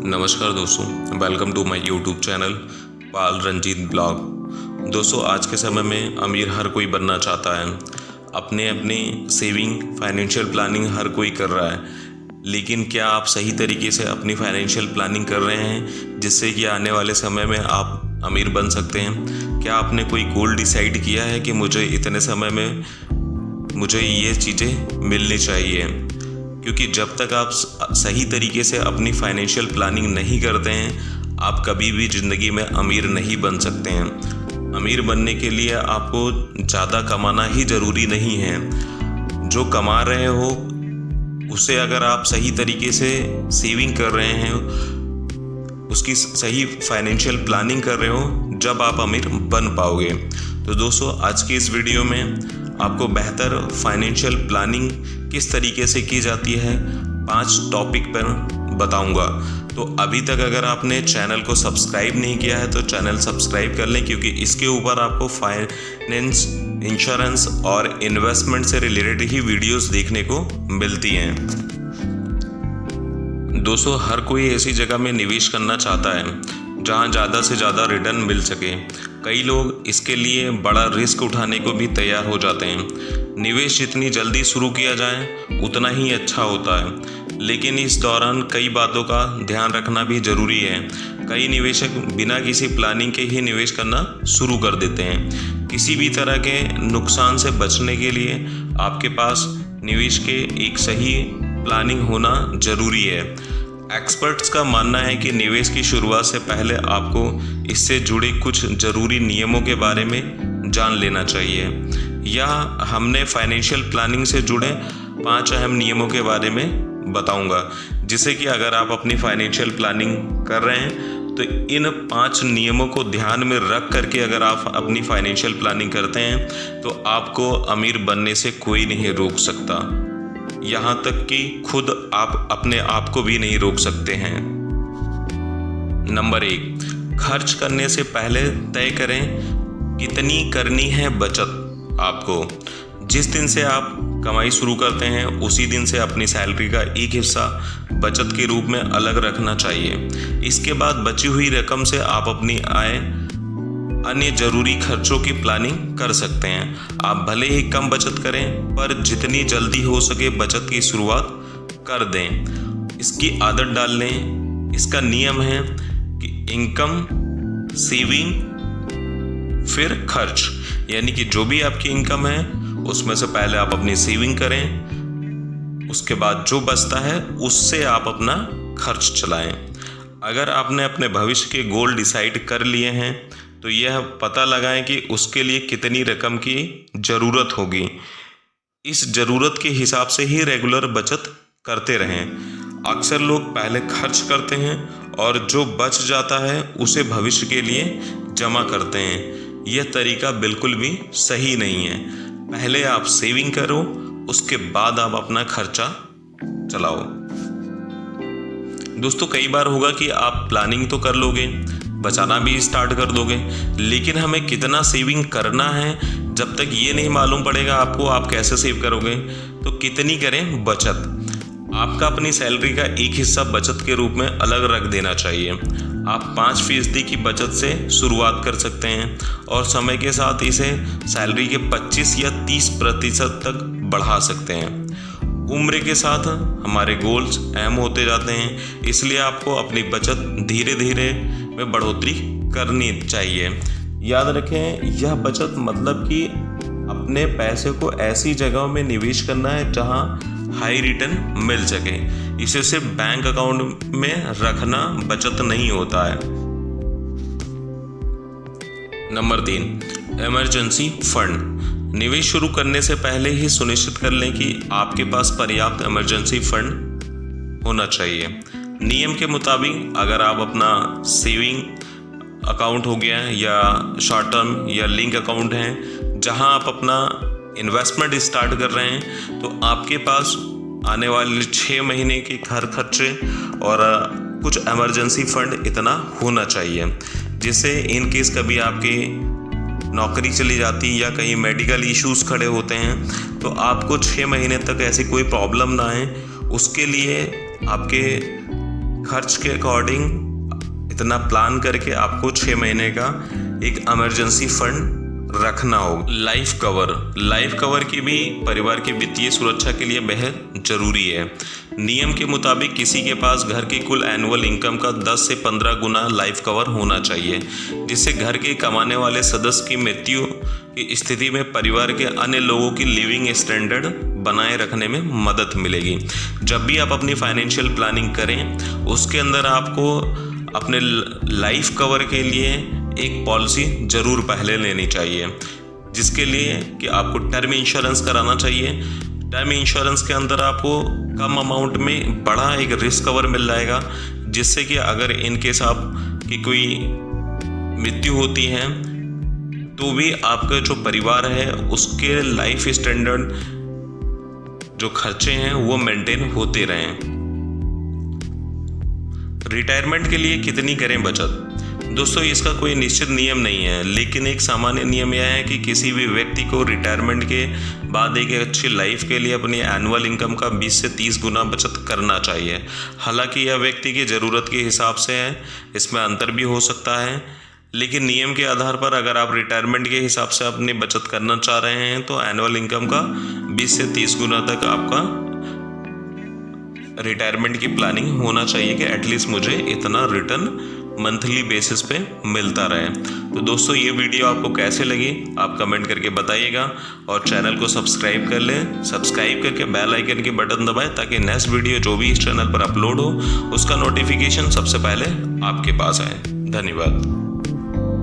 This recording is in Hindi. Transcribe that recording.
नमस्कार दोस्तों, welcome to my YouTube channel Pal Ranjit blog. दोस्तों, आज के समय में अमीर हर कोई बनना चाहता है। अपने अपनी सेविंग फाइनेंशियल प्लानिंग हर कोई कर रहा है, लेकिन क्या आप सही तरीके से अपनी फाइनेंशियल प्लानिंग कर रहे हैं जिससे कि आने वाले समय में आप अमीर बन सकते हैं? क्या आपने कोई गोल डिसाइड किया है कि मुझे इतने समय में मुझे ये चीज़ें मिलनी चाहिए? क्योंकि जब तक आप सही तरीके से अपनी फाइनेंशियल प्लानिंग नहीं करते हैं, आप कभी भी ज़िंदगी में अमीर नहीं बन सकते हैं। अमीर बनने के लिए आपको ज़्यादा कमाना ही ज़रूरी नहीं है। जो कमा रहे हो उसे अगर आप सही तरीके से सेविंग कर रहे हैं, उसकी सही फाइनेंशियल प्लानिंग कर रहे हो, जब आप अमीर बन पाओगे। तो दोस्तों, आज की इस वीडियो में आपको बेहतर फाइनेंशियल प्लानिंग किस तरीके से की जाती है 5 टॉपिक पर बताऊंगा। तो अभी तक अगर आपने चैनल को सब्सक्राइब नहीं किया है तो चैनल सब्सक्राइब कर लें, क्योंकि इसके ऊपर आपको फाइनेंस, इंश्योरेंस और इन्वेस्टमेंट से रिलेटेड ही वीडियोस देखने को मिलती हैं। दोस्तों, हर कोई ऐसी जगह में निवेश करना चाहता है जहां ज़्यादा से ज़्यादा रिटर्न मिल सके। कई लोग इसके लिए बड़ा रिस्क उठाने को भी तैयार हो जाते हैं। निवेश जितनी जल्दी शुरू किया जाए उतना ही अच्छा होता है, लेकिन इस दौरान कई बातों का ध्यान रखना भी ज़रूरी है। कई निवेशक बिना किसी प्लानिंग के ही निवेश करना शुरू कर देते हैं। किसी भी तरह के नुकसान से बचने के लिए आपके पास निवेश के एक सही प्लानिंग होना ज़रूरी है। एक्सपर्ट्स का मानना है कि निवेश की शुरुआत से पहले आपको इससे जुड़े कुछ ज़रूरी नियमों के बारे में जान लेना चाहिए। या हमने फाइनेंशियल प्लानिंग से जुड़े 5 अहम नियमों के बारे में बताऊंगा, जिससे कि अगर आप अपनी फाइनेंशियल प्लानिंग कर रहे हैं तो इन 5 नियमों को ध्यान में रख करके अगर आप अपनी फाइनेंशियल प्लानिंग करते हैं तो आपको अमीर बनने से कोई नहीं रोक सकता। यहाँ तक कि खुद आप अपने आप को भी नहीं रोक सकते हैं। नंबर 1, खर्च करने से पहले तय करें कितनी करनी है बचत। आपको जिस दिन से आप कमाई शुरू करते हैं उसी दिन से अपनी सैलरी का एक हिस्सा बचत के रूप में अलग रखना चाहिए। इसके बाद बची हुई रकम से आप अपनी आय, अन्य जरूरी खर्चों की प्लानिंग कर सकते हैं। आप भले ही कम बचत करें, पर जितनी जल्दी हो सके बचत की शुरुआत कर दें। इसकी आदत डाल लें। इसका नियम है कि इनकम, सेविंग, फिर खर्च। यानी कि जो भी आपकी इनकम है उसमें से पहले आप अपनी सेविंग करें, उसके बाद जो बचता है उससे आप अपना खर्च चलाएं। अगर आपने अपने भविष्य के गोल डिसाइड कर लिए हैं तो यह पता लगाएं कि उसके लिए कितनी रकम की ज़रूरत होगी। इस ज़रूरत के हिसाब से ही रेगुलर बचत करते रहें। अक्सर लोग पहले खर्च करते हैं और जो बच जाता है उसे भविष्य के लिए जमा करते हैं। यह तरीका बिल्कुल भी सही नहीं है। पहले आप सेविंग करो, उसके बाद आप अपना खर्चा चलाओ। दोस्तों, कई बार होगा कि आप प्लानिंग तो कर लोगे, बचाना भी स्टार्ट कर दोगे, लेकिन हमें कितना सेविंग करना है जब तक ये नहीं मालूम पड़ेगा आपको, आप कैसे सेव करोगे? तो कितनी करें बचत? आपका अपनी सैलरी का एक हिस्सा बचत के रूप में अलग रख देना चाहिए। आप 5% की बचत से शुरुआत कर सकते हैं और समय के साथ इसे सैलरी के 25 या 30% तक बढ़ा सकते हैं। उम्र के साथ हमारे गोल्स अहम होते जाते हैं, इसलिए आपको अपनी बचत धीरे धीरे में बढ़ोतरी करनी चाहिए। याद रखें, यह बचत मतलब कि अपने पैसे को ऐसी जगहों में निवेश करना है जहां हाई रिटर्न मिल सके। इसे सिर्फ बैंक अकाउंट में रखना बचत नहीं होता है। Number 3, emergency fund. निवेश शुरू करने से पहले ही सुनिश्चित कर लें कि आपके पास पर्याप्त इमरजेंसी फंड होना चाहिए। नियम के मुताबिक अगर आप अपना सेविंग अकाउंट हो गया या शॉर्ट टर्म या लिंक अकाउंट है जहां आप अपना इन्वेस्टमेंट स्टार्ट कर रहे हैं, तो आपके पास आने वाले 6 महीने के घर खर्चे और कुछ इमरजेंसी फंड इतना होना चाहिए, जिससे इन केस कभी आपके नौकरी चली जाती या कहीं मेडिकल इश्यूज खड़े होते हैं तो आपको 6 महीने तक ऐसी कोई प्रॉब्लम ना आए, उसके लिए आपके खर्च के अकॉर्डिंग इतना प्लान करके आपको 6 महीने का एक इमरजेंसी फंड रखना होगा। लाइफ कवर की भी परिवार की वित्तीय सुरक्षा के लिए बेहद जरूरी है। नियम के मुताबिक किसी के पास घर की कुल एनुअल इनकम का 10 से 15 गुना लाइफ कवर होना चाहिए, जिससे घर के कमाने वाले सदस्य की मृत्यु की स्थिति में परिवार के अन्य लोगों की लिविंग स्टैंडर्ड बनाए रखने में मदद मिलेगी। जब भी आप अपनी फाइनेंशियल प्लानिंग करें, उसके अंदर आपको अपने लाइफ कवर के लिए एक पॉलिसी ज़रूर पहले लेनी चाहिए, जिसके लिए कि आपको टर्म इंश्योरेंस कराना चाहिए। टर्म इंश्योरेंस के अंदर आपको कम अमाउंट में बड़ा एक रिस्क कवर मिल जाएगा, जिससे कि अगर इन केस आपकी कोई मृत्यु होती है तो भी आपका जो परिवार है उसके लाइफ स्टैंडर्ड जो खर्चे हैं वो मेंटेन होते रहें। रिटायरमेंट के लिए कितनी करें बचत? दोस्तों, इसका कोई निश्चित नियम नहीं है, लेकिन एक सामान्य नियम यह है कि किसी भी व्यक्ति को रिटायरमेंट के बाद एक अच्छी लाइफ के लिए अपनी एनुअल इनकम का 20 से 30 गुना बचत करना चाहिए। हालांकि यह व्यक्ति की ज़रूरत के हिसाब से है, इसमें अंतर भी हो सकता है, लेकिन नियम के आधार पर अगर आप रिटायरमेंट के हिसाब से अपनी बचत करना चाह रहे हैं तो एनुअल इनकम का 20 से 30 गुना तक आपका रिटायरमेंट की प्लानिंग होना चाहिए कि एटलीस्ट मुझे इतना रिटर्न मंथली बेसिस पे मिलता रहे। तो दोस्तों, ये वीडियो आपको कैसे लगी आप कमेंट करके बताइएगा, और चैनल को सब्सक्राइब कर लें। सब्सक्राइब करके बेल आइकन की बटन दबाएं ताकि नेक्स्ट वीडियो जो भी इस चैनल पर अपलोड हो उसका नोटिफिकेशन सबसे पहले आपके पास आए। धन्यवाद।